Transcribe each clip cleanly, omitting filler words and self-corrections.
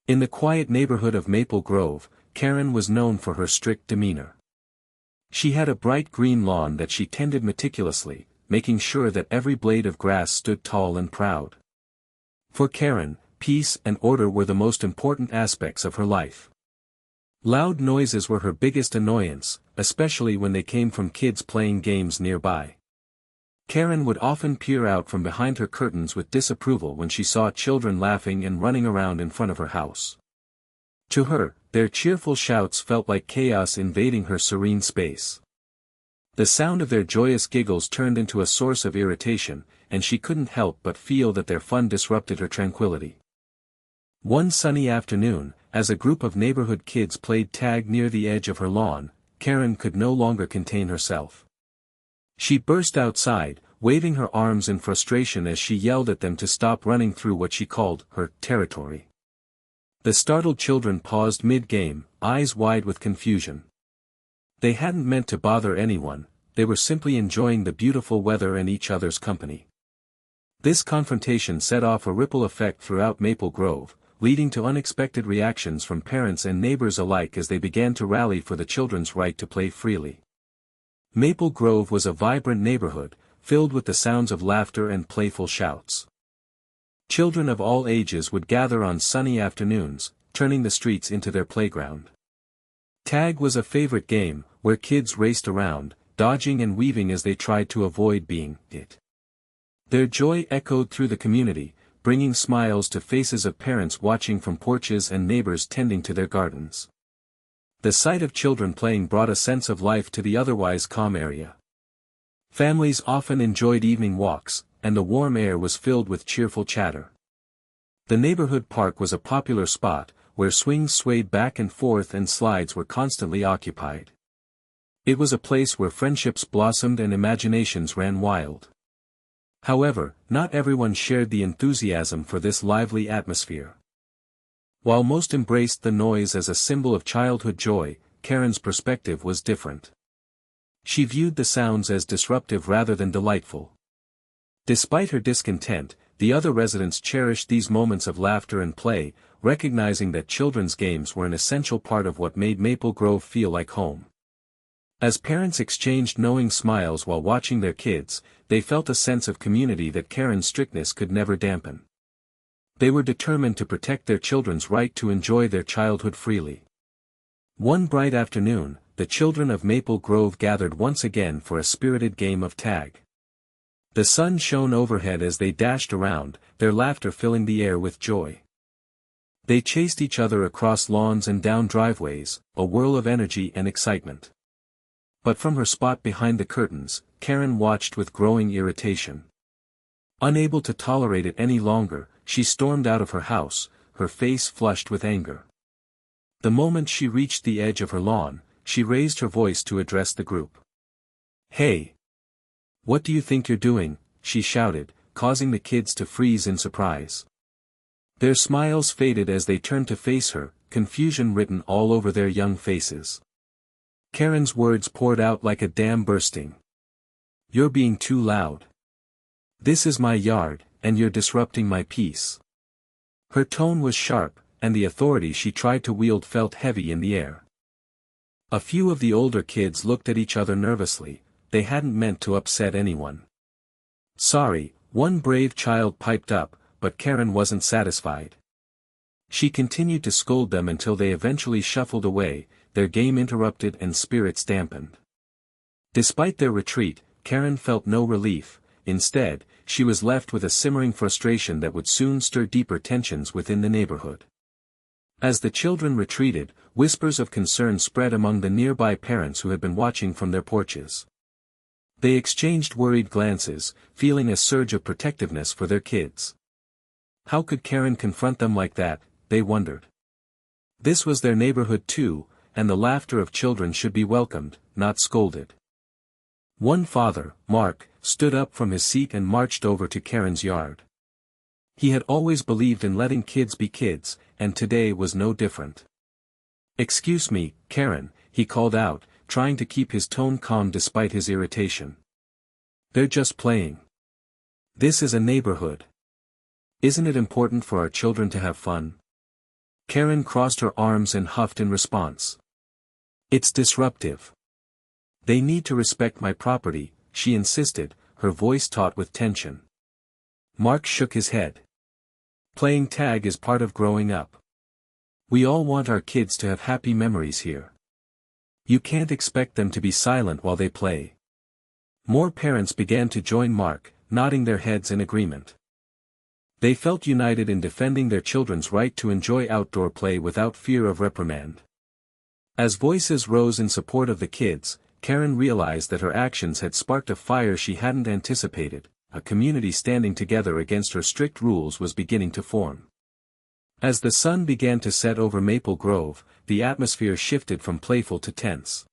In the quiet neighborhood of Maple Grove, Karen was known for her strict demeanor. She had a bright green lawn that she tended meticulously, making sure that every blade of grass stood tall and proud. For Karen, peace and order were the most important aspects of her life. Loud noises were her biggest annoyance, especially when they came from kids playing games nearby. Karen would often peer out from behind her curtains with disapproval when she saw children laughing and running around in front of her house. To her, their cheerful shouts felt like chaos invading her serene space. The sound of their joyous giggles turned into a source of irritation, and she couldn't help but feel that their fun disrupted her tranquility. One sunny afternoon, as a group of neighborhood kids played tag near the edge of her lawn, Karen could no longer contain herself. She burst outside, waving her arms in frustration as she yelled at them to stop running through what she called her territory. The startled children paused mid-game, eyes wide with confusion. They hadn't meant to bother anyone, they were simply enjoying the beautiful weather and each other's company. This confrontation set off a ripple effect throughout Maple Grove, leading to unexpected reactions from parents and neighbors alike as they began to rally for the children's right to play freely. Maple Grove was a vibrant neighborhood, filled with the sounds of laughter and playful shouts. Children of all ages would gather on sunny afternoons, turning the streets into their playground. Tag was a favorite game, where kids raced around, dodging and weaving as they tried to avoid being hit. Their joy echoed through the community, bringing smiles to faces of parents watching from porches and neighbors tending to their gardens. The sight of children playing brought a sense of life to the otherwise calm area. Families often enjoyed evening walks, and the warm air was filled with cheerful chatter. The neighborhood park was a popular spot, where swings swayed back and forth and slides were constantly occupied. It was a place where friendships blossomed and imaginations ran wild. However, not everyone shared the enthusiasm for this lively atmosphere. While most embraced the noise as a symbol of childhood joy, Karen's perspective was different. She viewed the sounds as disruptive rather than delightful. Despite her discontent, the other residents cherished these moments of laughter and play, recognizing that children's games were an essential part of what made Maple Grove feel like home. As parents exchanged knowing smiles while watching their kids, they felt a sense of community that Karen's strictness could never dampen. They were determined to protect their children's right to enjoy their childhood freely. One bright afternoon, the children of Maple Grove gathered once again for a spirited game of tag. The sun shone overhead as they dashed around, their laughter filling the air with joy. They chased each other across lawns and down driveways, a whirl of energy and excitement. But from her spot behind the curtains, Karen watched with growing irritation. Unable to tolerate it any longer, she stormed out of her house, her face flushed with anger. The moment she reached the edge of her lawn, she raised her voice to address the group. "Hey! What do you think you're doing?" she shouted, causing the kids to freeze in surprise. Their smiles faded as they turned to face her, confusion written all over their young faces. Karen's words poured out like a dam bursting. "You're being too loud. This is my yard, and you're disrupting my peace." Her tone was sharp, and the authority she tried to wield felt heavy in the air. A few of the older kids looked at each other nervously, they hadn't meant to upset anyone. "Sorry," one brave child piped up, but Karen wasn't satisfied. She continued to scold them until they eventually shuffled away, their game interrupted and spirits dampened. Despite their retreat, Karen felt no relief. Instead, she was left with a simmering frustration that would soon stir deeper tensions within the neighborhood. As the children retreated, whispers of concern spread among the nearby parents who had been watching from their porches. They exchanged worried glances, feeling a surge of protectiveness for their kids. How could Karen confront them like that, they wondered. This was their neighborhood too, and the laughter of children should be welcomed, not scolded. One father, Mark, stood up from his seat and marched over to Karen's yard. He had always believed in letting kids be kids, and today was no different. "Excuse me, Karen," he called out, trying to keep his tone calm despite his irritation. "They're just playing. This is a neighborhood. Isn't it important for our children to have fun?" Karen crossed her arms and huffed in response. It's disruptive. They need to respect my property, she insisted, her voice taut with tension. Mark shook his head. Playing tag is part of growing up. We all want our kids to have happy memories here. You can't expect them to be silent while they play. More parents began to join Mark, nodding their heads in agreement. They felt united in defending their children's right to enjoy outdoor play without fear of reprimand. As voices rose in support of the kids, Karen realized that her actions had sparked a fire she hadn't anticipated. A community standing together against her strict rules was beginning to form. As the sun began to set over Maple Grove, the atmosphere shifted from playful to tense.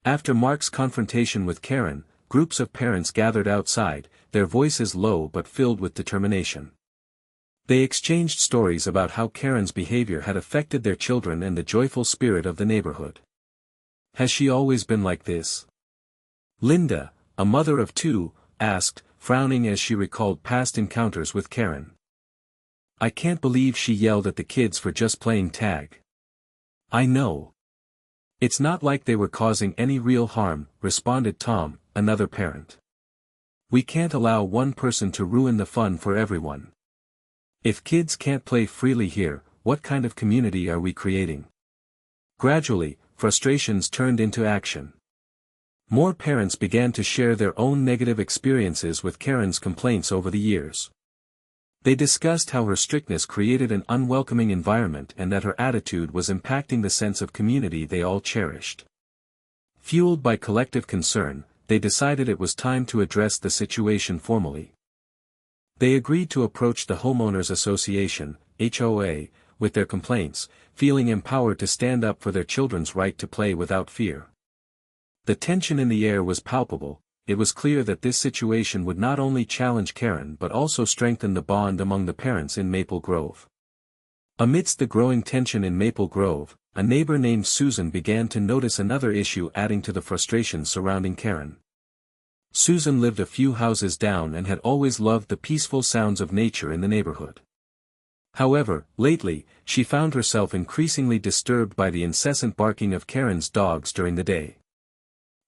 After Mark's confrontation with Karen, groups of parents gathered outside, their voices low but filled with determination. They exchanged stories about how Karen's behavior had affected their children and the joyful spirit of the neighborhood. Has she always been like this? Linda, a mother of two, asked, frowning as she recalled past encounters with Karen. I can't believe she yelled at the kids for just playing tag. I know. It's not like they were causing any real harm, responded Tom, another parent. We can't allow one person to ruin the fun for everyone. If kids can't play freely here, what kind of community are we creating? Gradually, frustrations turned into action. More parents began to share their own negative experiences with Karen's complaints over the years. They discussed how her strictness created an unwelcoming environment and that her attitude was impacting the sense of community they all cherished. Fueled by collective concern, they decided it was time to address the situation formally. They agreed to approach the Homeowners Association, HOA, with their complaints, feeling empowered to stand up for their children's right to play without fear. The tension in the air was palpable. It was clear that this situation would not only challenge Karen but also strengthen the bond among the parents in Maple Grove. Amidst the growing tension in Maple Grove, a neighbor named Susan began to notice another issue adding to the frustration surrounding Karen. Susan lived a few houses down and had always loved the peaceful sounds of nature in the neighborhood. However, lately, she found herself increasingly disturbed by the incessant barking of Karen's dogs during the day.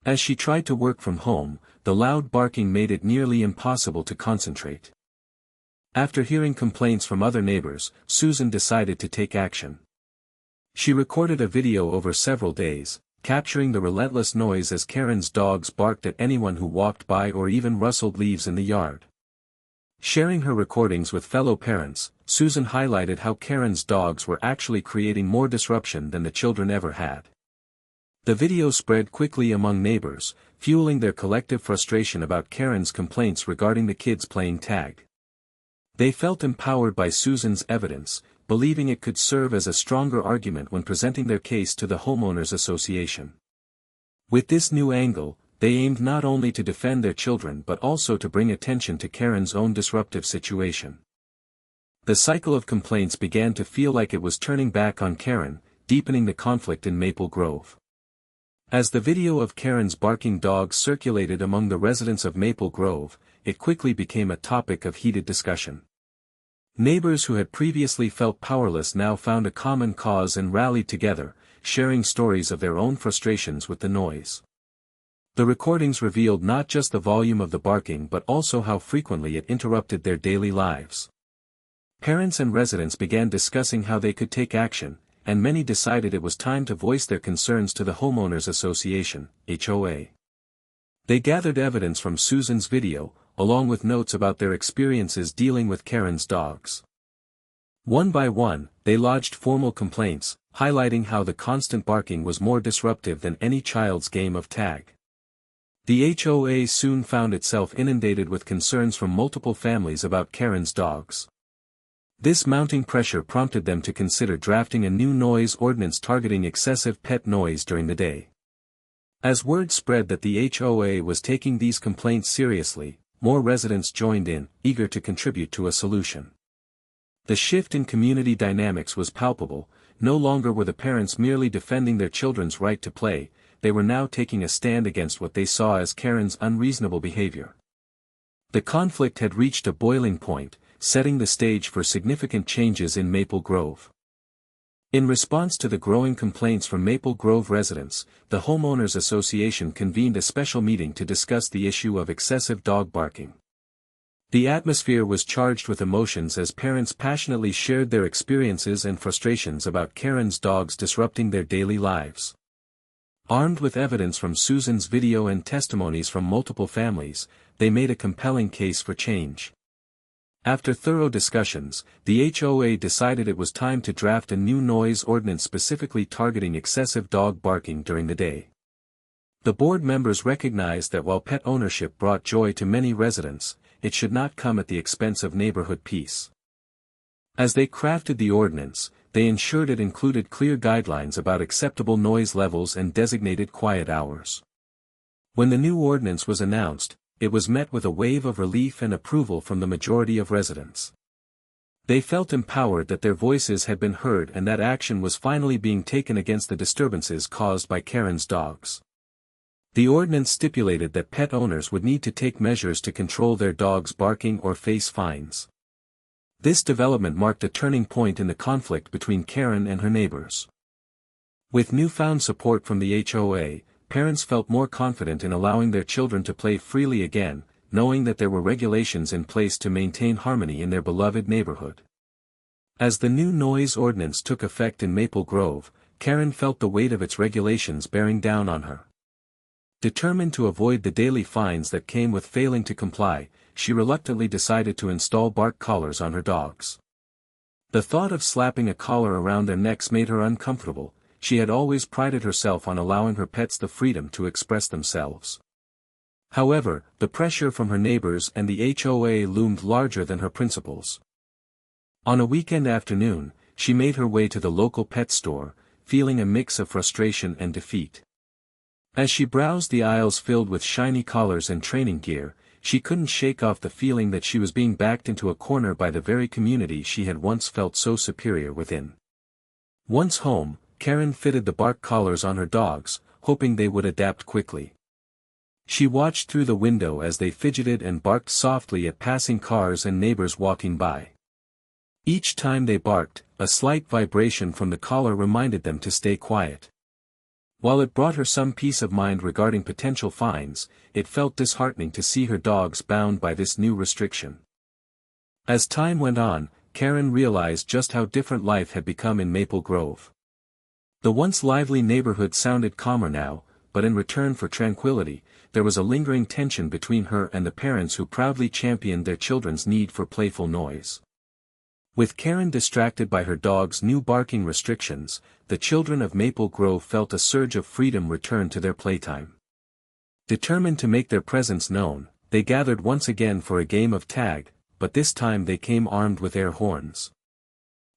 As she tried to work from home, the loud barking made it nearly impossible to concentrate. After hearing complaints from other neighbors, Susan decided to take action. She recorded a video over several days, capturing the relentless noise as Karen's dogs barked at anyone who walked by or even rustled leaves in the yard. Sharing her recordings with fellow parents, Susan highlighted how Karen's dogs were actually creating more disruption than the children ever had. The video spread quickly among neighbors, fueling their collective frustration about Karen's complaints regarding the kids playing tag. They felt empowered by Susan's evidence, believing it could serve as a stronger argument when presenting their case to the Homeowners Association. With this new angle, they aimed not only to defend their children but also to bring attention to Karen's own disruptive situation. The cycle of complaints began to feel like it was turning back on Karen, deepening the conflict in Maple Grove. As the video of Karen's barking dogs circulated among the residents of Maple Grove, it quickly became a topic of heated discussion. Neighbors who had previously felt powerless now found a common cause and rallied together, sharing stories of their own frustrations with the noise. The recordings revealed not just the volume of the barking but also how frequently it interrupted their daily lives. Parents and residents began discussing how they could take action, and many decided it was time to voice their concerns to the Homeowners Association, HOA. They gathered evidence from Susan's video, along with notes about their experiences dealing with Karen's dogs. One by one, they lodged formal complaints, highlighting how the constant barking was more disruptive than any child's game of tag. The HOA soon found itself inundated with concerns from multiple families about Karen's dogs. This mounting pressure prompted them to consider drafting a new noise ordinance targeting excessive pet noise during the day. As word spread that the HOA was taking these complaints seriously, more residents joined in, eager to contribute to a solution. The shift in community dynamics was palpable. No longer were the parents merely defending their children's right to play, they were now taking a stand against what they saw as Karen's unreasonable behavior. The conflict had reached a boiling point, setting the stage for significant changes in Maple Grove. In response to the growing complaints from Maple Grove residents, the Homeowners Association convened a special meeting to discuss the issue of excessive dog barking. The atmosphere was charged with emotions as parents passionately shared their experiences and frustrations about Karen's dogs disrupting their daily lives. Armed with evidence from Susan's video and testimonies from multiple families, they made a compelling case for change. After thorough discussions, the HOA decided it was time to draft a new noise ordinance specifically targeting excessive dog barking during the day. The board members recognized that while pet ownership brought joy to many residents, it should not come at the expense of neighborhood peace. As they crafted the ordinance, they ensured it included clear guidelines about acceptable noise levels and designated quiet hours. When the new ordinance was announced, it was met with a wave of relief and approval from the majority of residents. They felt empowered that their voices had been heard and that action was finally being taken against the disturbances caused by Karen's dogs. The ordinance stipulated that pet owners would need to take measures to control their dogs' barking or face fines. This development marked a turning point in the conflict between Karen and her neighbors. With newfound support from the HOA, parents felt more confident in allowing their children to play freely again, knowing that there were regulations in place to maintain harmony in their beloved neighborhood. As the new noise ordinance took effect in Maple Grove, Karen felt the weight of its regulations bearing down on her. Determined to avoid the daily fines that came with failing to comply, she reluctantly decided to install bark collars on her dogs. The thought of slapping a collar around their necks made her uncomfortable. She had always prided herself on allowing her pets the freedom to express themselves. However, the pressure from her neighbors and the HOA loomed larger than her principles. On a weekend afternoon, she made her way to the local pet store, feeling a mix of frustration and defeat. As she browsed the aisles filled with shiny collars and training gear, she couldn't shake off the feeling that she was being backed into a corner by the very community she had once felt so superior within. Once home, Karen fitted the bark collars on her dogs, hoping they would adapt quickly. She watched through the window as they fidgeted and barked softly at passing cars and neighbors walking by. Each time they barked, a slight vibration from the collar reminded them to stay quiet. While it brought her some peace of mind regarding potential fines, it felt disheartening to see her dogs bound by this new restriction. As time went on, Karen realized just how different life had become in Maple Grove. The once lively neighborhood sounded calmer now, but in return for tranquility, there was a lingering tension between her and the parents who proudly championed their children's need for playful noise. With Karen distracted by her dog's new barking restrictions, the children of Maple Grove felt a surge of freedom return to their playtime. Determined to make their presence known, they gathered once again for a game of tag, but this time they came armed with air horns.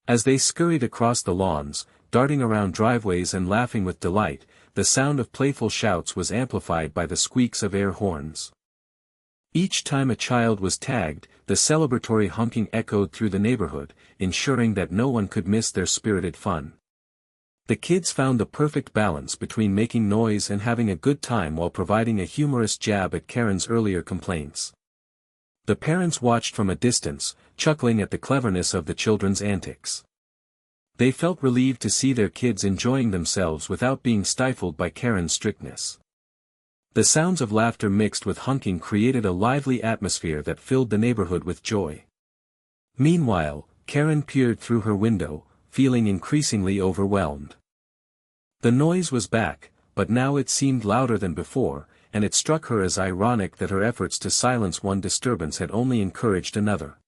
As they scurried across the lawns, darting around driveways and laughing with delight, the sound of playful shouts was amplified by the squeaks of air horns. Each time a child was tagged, the celebratory honking echoed through the neighborhood, ensuring that no one could miss their spirited fun. The kids found the perfect balance between making noise and having a good time while providing a humorous jab at Karen's earlier complaints. The parents watched from a distance, chuckling at the cleverness of the children's antics. They felt relieved to see their kids enjoying themselves without being stifled by Karen's strictness. The sounds of laughter mixed with honking created a lively atmosphere that filled the neighborhood with joy. Meanwhile, Karen peered through her window, feeling increasingly overwhelmed. The noise was back, but now it seemed louder than before, and it struck her as ironic that her efforts to silence one disturbance had only encouraged another.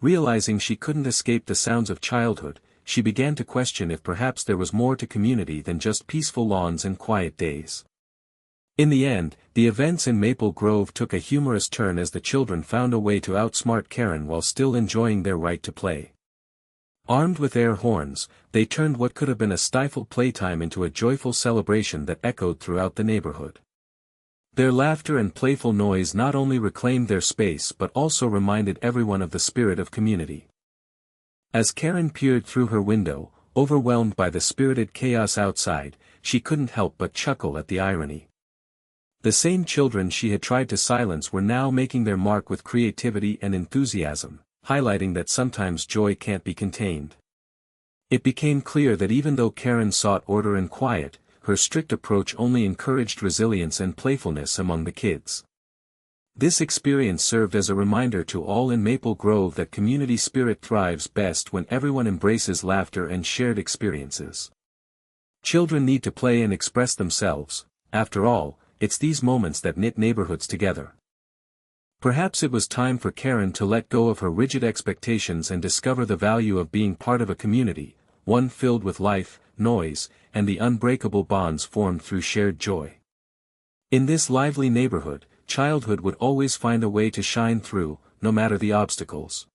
Realizing she couldn't escape the sounds of childhood, she began to question if perhaps there was more to community than just peaceful lawns and quiet days. In the end, the events in Maple Grove took a humorous turn as the children found a way to outsmart Karen while still enjoying their right to play. Armed with air horns, they turned what could have been a stifled playtime into a joyful celebration that echoed throughout the neighborhood. Their laughter and playful noise not only reclaimed their space but also reminded everyone of the spirit of community. As Karen peered through her window, overwhelmed by the spirited chaos outside, she couldn't help but chuckle at the irony. The same children she had tried to silence were now making their mark with creativity and enthusiasm, highlighting that sometimes joy can't be contained. It became clear that even though Karen sought order and quiet, her strict approach only encouraged resilience and playfulness among the kids. This experience served as a reminder to all in Maple Grove that community spirit thrives best when everyone embraces laughter and shared experiences. Children need to play and express themselves. After all, it's these moments that knit neighborhoods together. Perhaps it was time for Karen to let go of her rigid expectations and discover the value of being part of a community, one filled with life, noise, and the unbreakable bonds formed through shared joy. In this lively neighborhood, childhood would always find a way to shine through, no matter the obstacles.